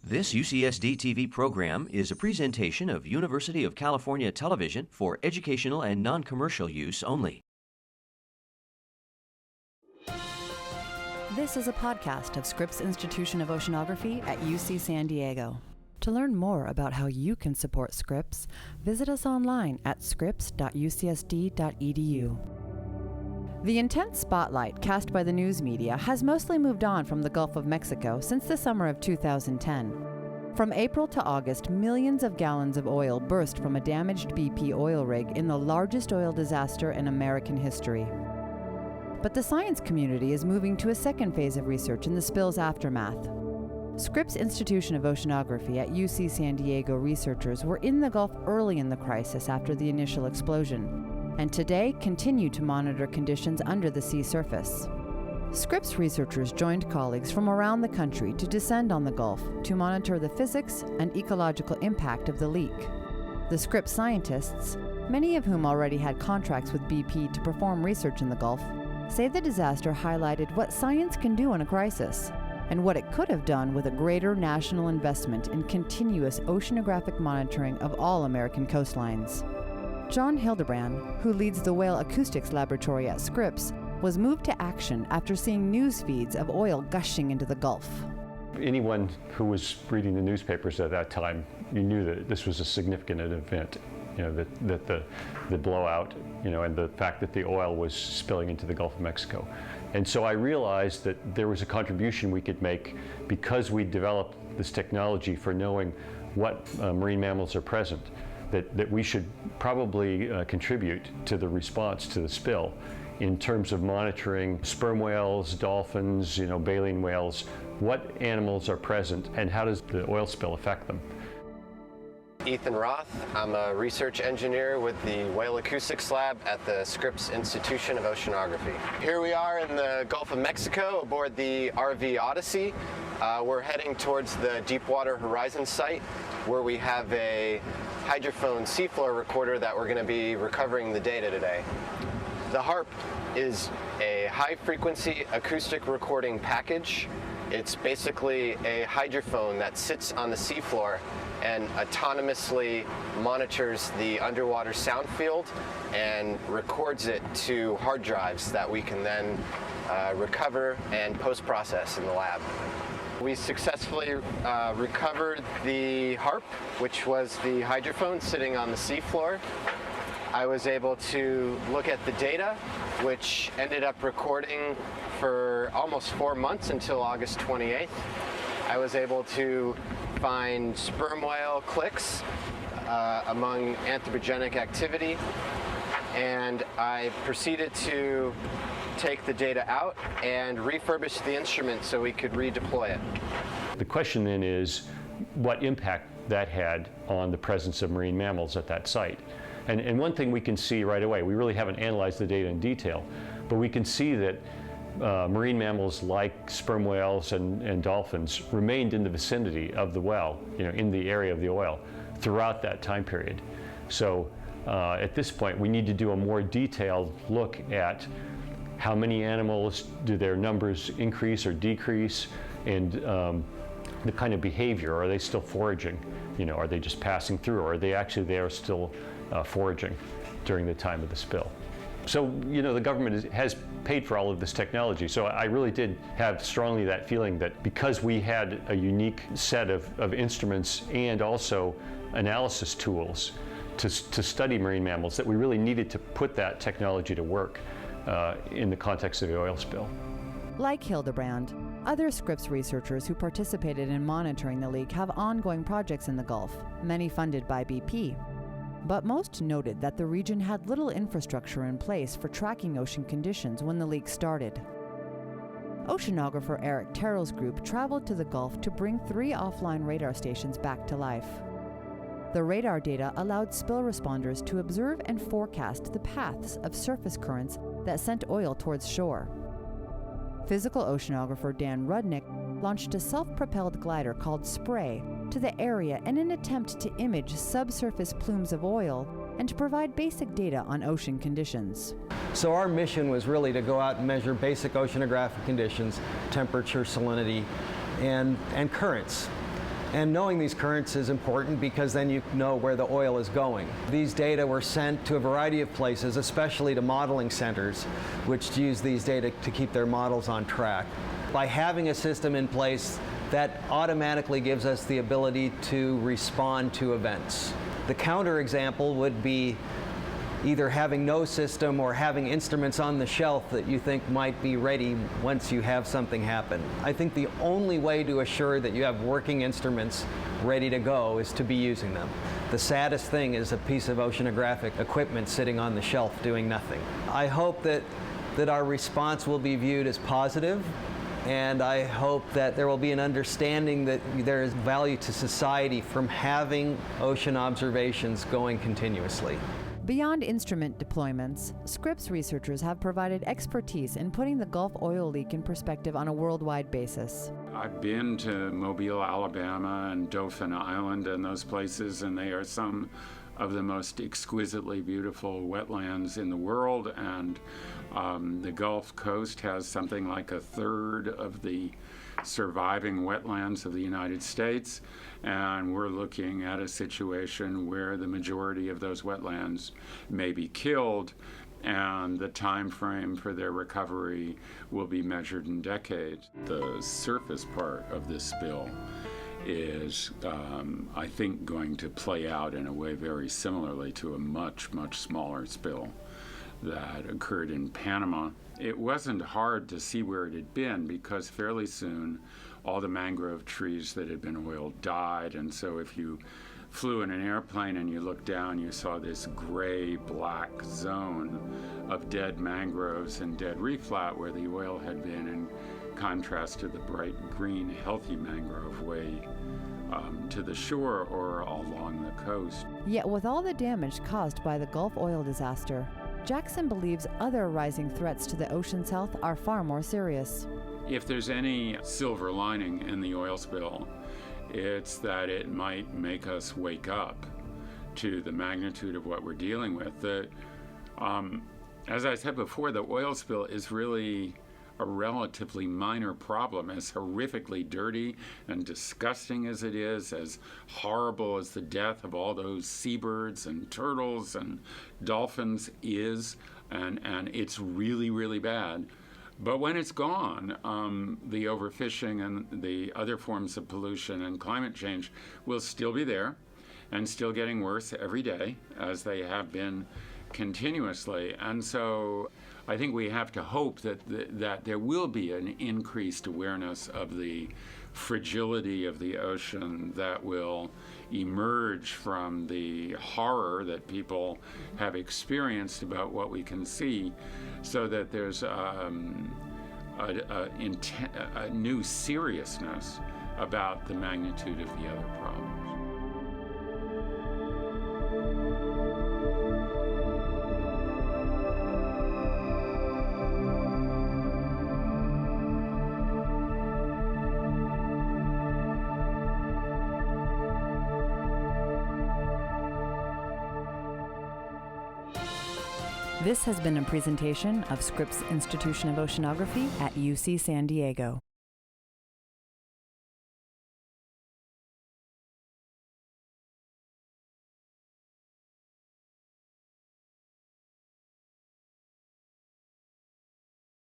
This UCSD TV program is a presentation of University of California Television for educational and non-commercial use only. This is a podcast of Scripps Institution of Oceanography at UC San Diego. To learn more about how you can support Scripps, visit us online at scripps.ucsd.edu. The intense spotlight cast by the news media has mostly moved on from the Gulf of Mexico since the summer of 2010. From April to August, millions of gallons of oil burst from a damaged BP oil rig in the largest oil disaster in American history. But the science community is moving to a second phase of research in the spill's aftermath. Scripps Institution of Oceanography at UC San Diego researchers were in the Gulf early in the crisis after the initial explosion, and today continue to monitor conditions under the sea surface. Scripps researchers joined colleagues from around the country to descend on the Gulf to monitor the physics and ecological impact of the leak. The Scripps scientists, many of whom already had contracts with BP to perform research in the Gulf, say the disaster highlighted what science can do in a crisis and what it could have done with a greater national investment in continuous oceanographic monitoring of all American coastlines. John Hildebrand, who leads the Whale Acoustics Laboratory at Scripps, was moved to action after seeing news feeds of oil gushing into the Gulf. Anyone who was reading the newspapers at that time, you knew that this was a significant event. That the blowout, and the fact that the oil was spilling into the Gulf of Mexico. And so I realized that there was a contribution we could make because we developed this technology for knowing what marine mammals are present, that we should probably contribute to the response to the spill in terms of monitoring sperm whales, dolphins, baleen whales, what animals are present and how does the oil spill affect them. Ethan Roth. I'm a research engineer with the Whale Acoustics Lab at the Scripps Institution of Oceanography. Here we are in the Gulf of Mexico aboard the RV Odyssey. We're heading towards the Deepwater Horizon site where we have a hydrophone seafloor recorder that we're going to be recovering the data today. The HARP is a high-frequency acoustic recording package. It's basically a hydrophone that sits on the seafloor and autonomously monitors the underwater sound field and records it to hard drives that we can then recover and post-process in the lab. We successfully recovered the HARP, which was the hydrophone sitting on the seafloor. I was able to look at the data, which ended up recording for almost 4 months until August 28th. I was able to find sperm whale clicks among anthropogenic activity, and I proceeded to take the data out and refurbish the instrument so we could redeploy it. The question then is what impact that had on the presence of marine mammals at that site. And one thing we can see right away, we really haven't analyzed the data in detail, but we can see that marine mammals like sperm whales and dolphins remained in the vicinity of the well, in the area of the oil throughout that time period. So at this point, we need to do a more detailed look at how many animals, do their numbers increase or decrease, and the kind of behavior. Are they still foraging? Are they just passing through, or are they actually there still foraging during the time of the spill? So, the government has paid for all of this technology. So I really did have strongly that feeling that because we had a unique set of instruments and also analysis tools to study marine mammals, that we really needed to put that technology to work in the context of the oil spill. Like Hildebrand, other Scripps researchers who participated in monitoring the leak have ongoing projects in the Gulf, many funded by BP. But most noted that the region had little infrastructure in place for tracking ocean conditions when the leak started. Oceanographer Eric Terrell's group traveled to the Gulf to bring 3 offline radar stations back to life. The radar data allowed spill responders to observe and forecast the paths of surface currents that sent oil towards shore. Physical oceanographer Dan Rudnick launched a self-propelled glider called Spray to the area in an attempt to image subsurface plumes of oil and to provide basic data on ocean conditions. So our mission was really to go out and measure basic oceanographic conditions, temperature, salinity, and currents. And knowing these currents is important because then you know where the oil is going. These data were sent to a variety of places, especially to modeling centers, which use these data to keep their models on track. By having a system in place, that automatically gives us the ability to respond to events. The counterexample would be either having no system or having instruments on the shelf that you think might be ready once you have something happen. I think the only way to assure that you have working instruments ready to go is to be using them. The saddest thing is a piece of oceanographic equipment sitting on the shelf doing nothing. I hope that our response will be viewed as positive, and I hope that there will be an understanding that there is value to society from having ocean observations going continuously. Beyond instrument deployments, Scripps researchers have provided expertise in putting the Gulf oil leak in perspective on a worldwide basis. I've been to Mobile, Alabama, and Dauphin Island and those places, and they are some of the most exquisitely beautiful wetlands in the world, and the Gulf Coast has something like a third of the surviving wetlands of the United States, and we're looking at a situation where the majority of those wetlands may be killed, and the time frame for their recovery will be measured in decades. The surface part of this spill is, I think, going to play out in a way very similarly to a much, much smaller spill that occurred in Panama. It wasn't hard to see where it had been because fairly soon all the mangrove trees that had been oiled died, and so if you flew in an airplane and you looked down, you saw this gray-black zone of dead mangroves and dead reef flat where the oil had been, in contrast to the bright green, healthy mangrove way to the shore or along the coast. Yet with all the damage caused by the Gulf oil disaster, Jackson believes other rising threats to the ocean's health are far more serious. If there's any silver lining in the oil spill, it's that it might make us wake up to the magnitude of what we're dealing with. As I said before, the oil spill is really a relatively minor problem. As horrifically dirty and disgusting as it is, as horrible as the death of all those seabirds and turtles and dolphins is, and it's really, really bad. But when it's gone, the overfishing and the other forms of pollution and climate change will still be there and still getting worse every day, as they have been continuously. And so I think we have to hope that there will be an increased awareness of the fragility of the ocean that will emerge from the horror that people have experienced about what we can see, so that there's a new seriousness about the magnitude of the other problems. This has been a presentation of Scripps Institution of Oceanography at UC San Diego.